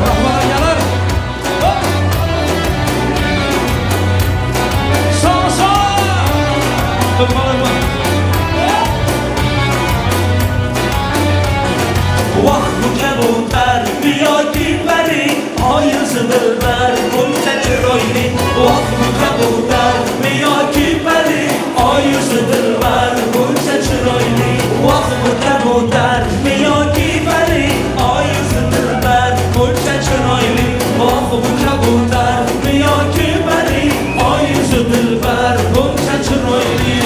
Rahmana gelir. Sağ sağ. Öpme öpme. Vah bu kabutar yoki pari oy yuzi dilbar buncha chiroyli. Vah bu kabutar yoki pari oy yuzi dilbar buncha chiroyli. Vah bu kabutar yoki pari oy yuzi dilbar buncha chiroyli. Vah bu kabutar yoki pari oy yuzi dilbar buncha chiroyli.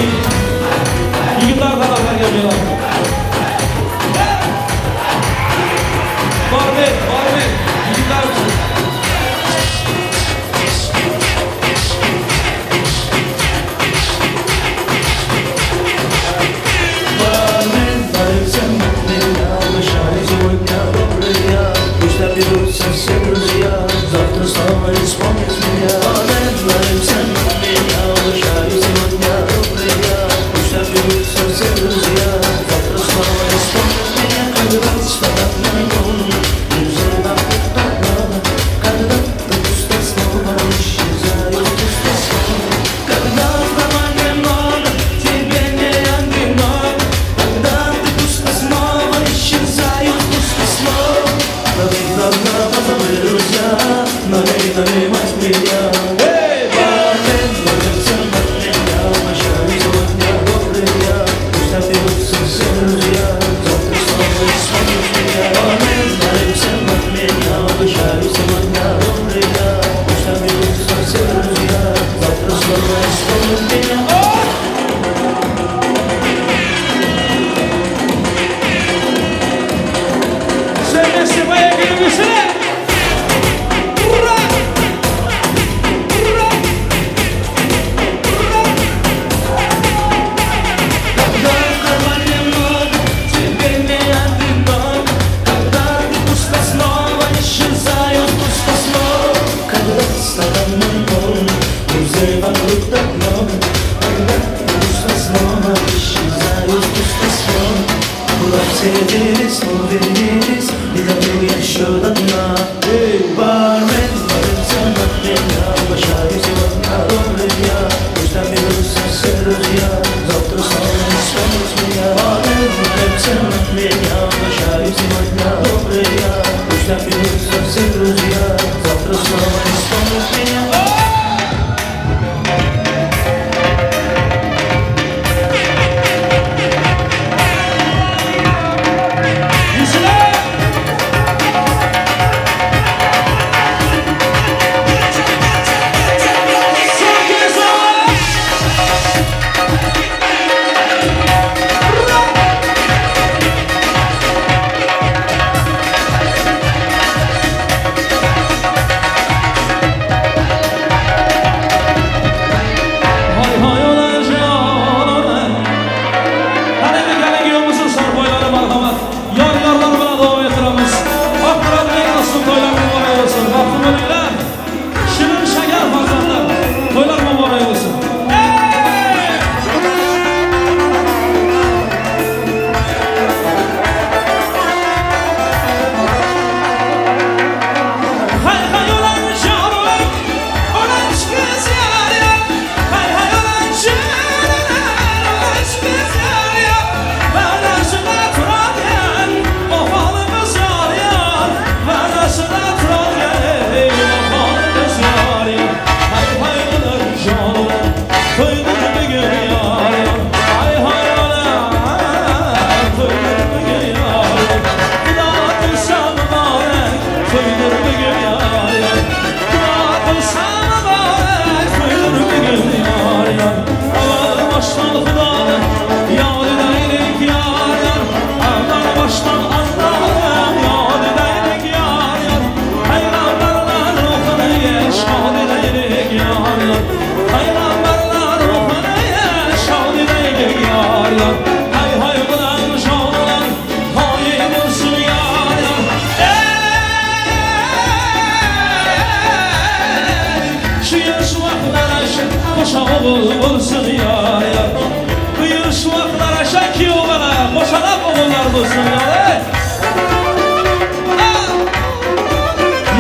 sevdiniz, o verdiniz Bir de bu yaşadığına Barmen varım sana dünya Başa yüzü bana doğruya Yüzden bir olsa sırrıya Zavtır sana istemez mi ya Barmen varım sana dünya Başa yüzü bana doğruya Yüzden bir olsa sırrıya Zavtır sana istemez mi ya Olsun yar yar Buyur şu aklara şaki olana Boşanak oğullar bulsun yar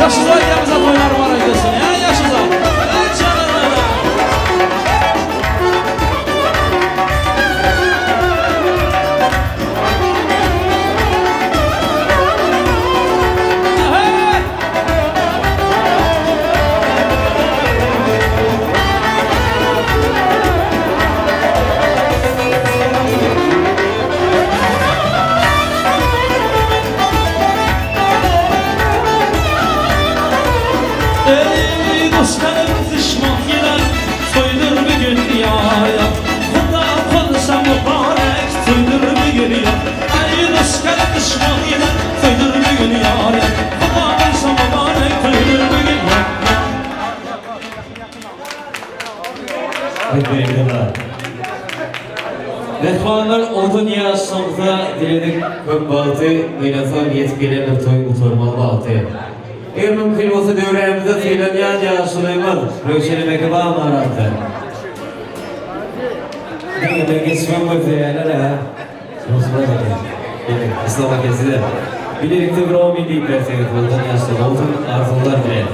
Yaşlılar yanımıza toylar var ediyorsun ya yaşlılar Canım dostlarım düşman gider Soydur bir gün yar Kuda kalsa mübarek Soydur bir gün yar Ay dostlarım düşman gider Soydur bir gün yar Kuda kalsa mübarek Soydur bir gün yar Mehmanlar o dünya sonunda diledik köp bağıtı Oynatan yetkilerine toyun uturmalı bağıtı Eğer mümkün olsa devrerimizde söylenyen ya Süleyman Röşeni Mekaba amaratı Ben geçmem bu zeyerler ha Sonsuna bakayım Gelin İslam'a keside Birlikte bir 10 milli derseniz Oltan yaşlı olsun arzular bile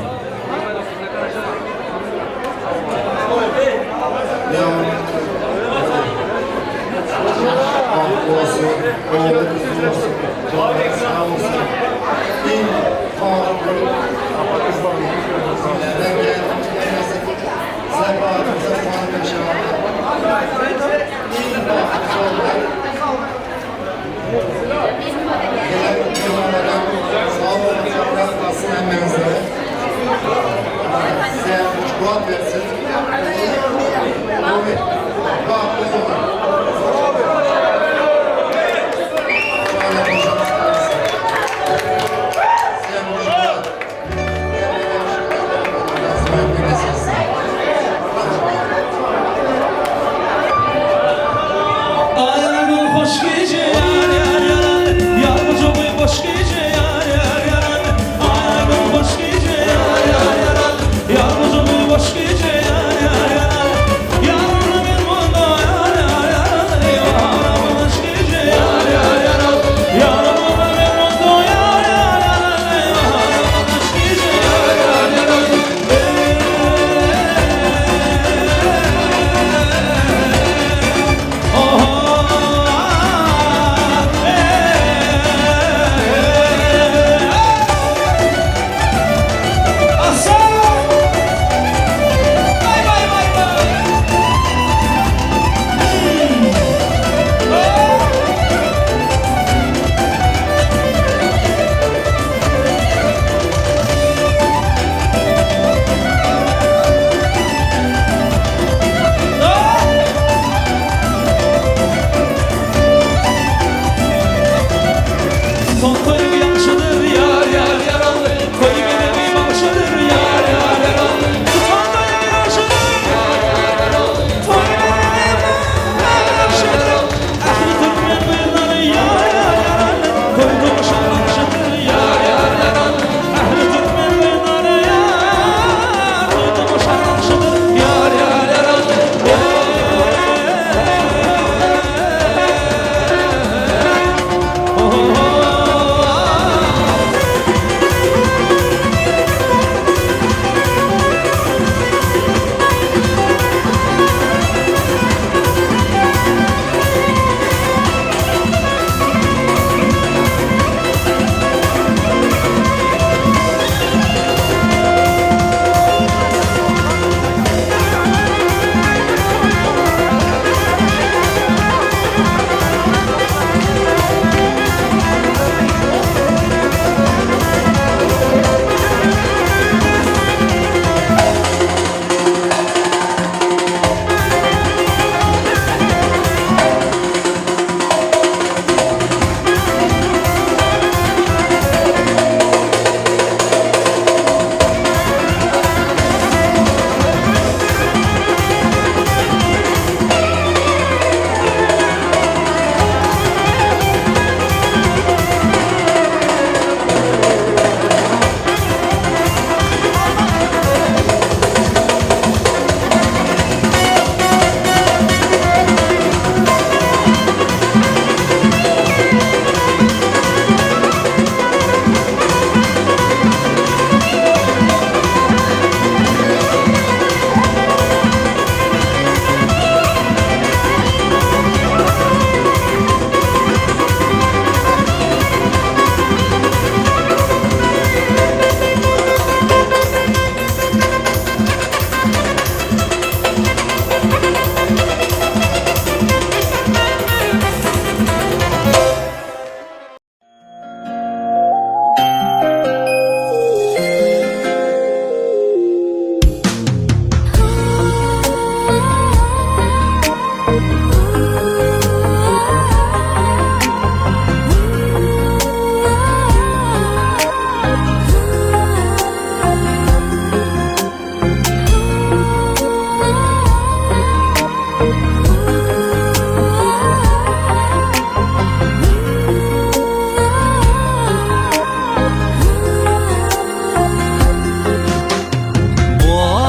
Bu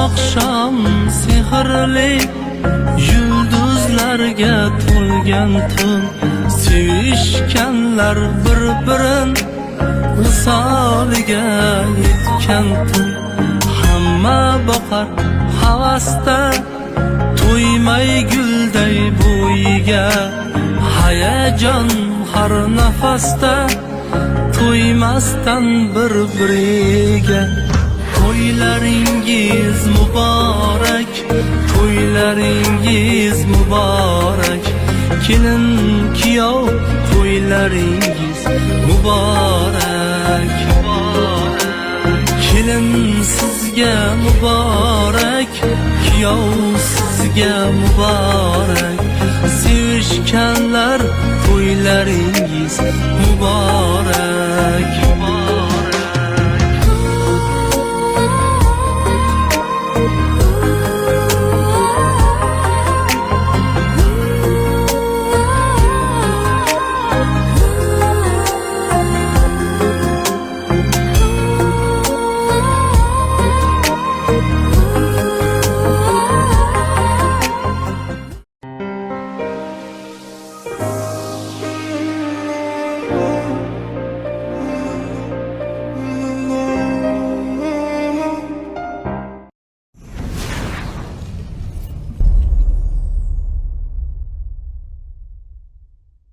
akşam sehrli yulduzlarga to'lgan tun, sevishganlar bir-birin visoliga yetgan tun. Hamma boqar havasda, to'ymay gulday bo'yiga. Hayajon har nafasda, to'ymasdan bir-biriga. To'ylaringiz muborak, to'ylaringiz muborak. Kelin kuyov to'ylaringiz muborak. Kelin sizga muborak, kuyov sizga muborak. Sevishganlar to'ylaringiz muborak.